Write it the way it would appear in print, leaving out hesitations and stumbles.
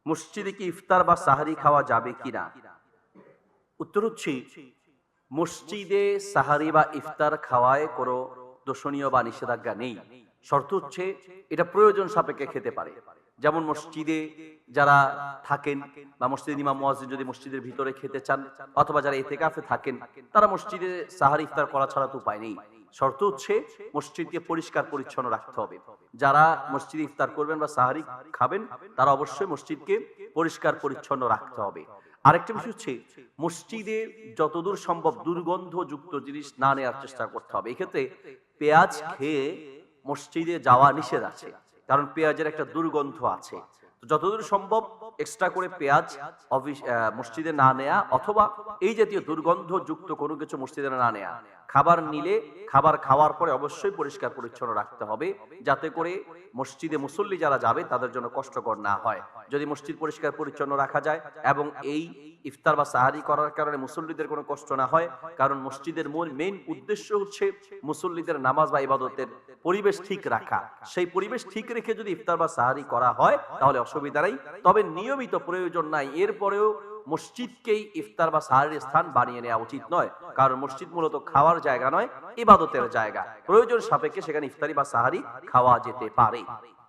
মসজিদে কি ইফতার বা সাহারি খাওয়া যাবে কিনা? উত্তর হচ্ছে, মসজিদে সাহারি বা ইফতার খাওয়ায় কোনো দোষণীয় বা নিষেধাজ্ঞা নেই। শর্ত হচ্ছে এটা প্রয়োজন সাপেক্ষে খেতে পারে। যেমন মসজিদে যারা থাকেন বা মসজিদের ইমাম মুয়াজ্জিন যদি মসজিদের ভিতরে খেতে চান, অথবা যারা ইতিকাফে থাকেন তারা মসজিদে সাহারি ইফতার করা ছাড়া তো উপায় নেই। শর্ত হচ্ছে মসজিদকে পরিষ্কার পরিচ্ছন্ন রাখতে হবে। যারা মসজিদে ইফতার করবেন বা সাহারি খাবেন তারা অবশ্যই মসজিদকে পরিষ্কার পরিচ্ছন্ন রাখতে হবে। আরেকটা বিষয় হচ্ছে, মসজিদে যতদূর সম্ভব দুর্গন্ধযুক্ত জিনিস না নেওয়ার চেষ্টা করতে হবে। এক্ষেত্রে পেঁয়াজ খেয়ে মসজিদে যাওয়া নিষেধ আছে, কারণ পেঁয়াজের একটা দুর্গন্ধ আছে। তো যতদূর সম্ভব এক্সট্রা করে পেঁয়াজ মসজিদে না নেয়া, অথবা এই জাতীয় দুর্গন্ধযুক্ত কোনো কিছু মসজিদে না নেয়া। খাবার নিলে খাবার খাওয়ার পরে অবশ্যই পরিষ্কার পরিচ্ছন্ন রাখতে হবে, যাতে করে মসজিদে মুসল্লি যারা যাবে তাদের জন্য কষ্টকর না হয়। যদি মসজিদ পরিষ্কার পরিচ্ছন্ন রাখা যায় এবং এই ইফতার বা সাহারি করার কারণে মুসল্লিদের কোনো কষ্ট না হয়, কারণ মসজিদের মূল মেইন উদ্দেশ্য হচ্ছে মুসল্লিদের নামাজ বা ইবাদতের পরিবেশ ঠিক রাখা। সেই পরিবেশ ঠিক রেখে যদি ইফতার বা সাহারি করা হয় তাহলে অসুবিধা নাই। তবে নিয়মিত প্রয়োজন নাই, এরপরেও মসজিদকেই ইফতার বা সাহারির স্থান বানিয়ে নেওয়া উচিত নয়, কারণ মসজিদ মূলত খাওয়ার জায়গা নয়, ইবাদতের জায়গা। প্রয়োজন সাপেক্ষে সেখানে ইফতারি বা সাহারি খাওয়া যেতে পারে।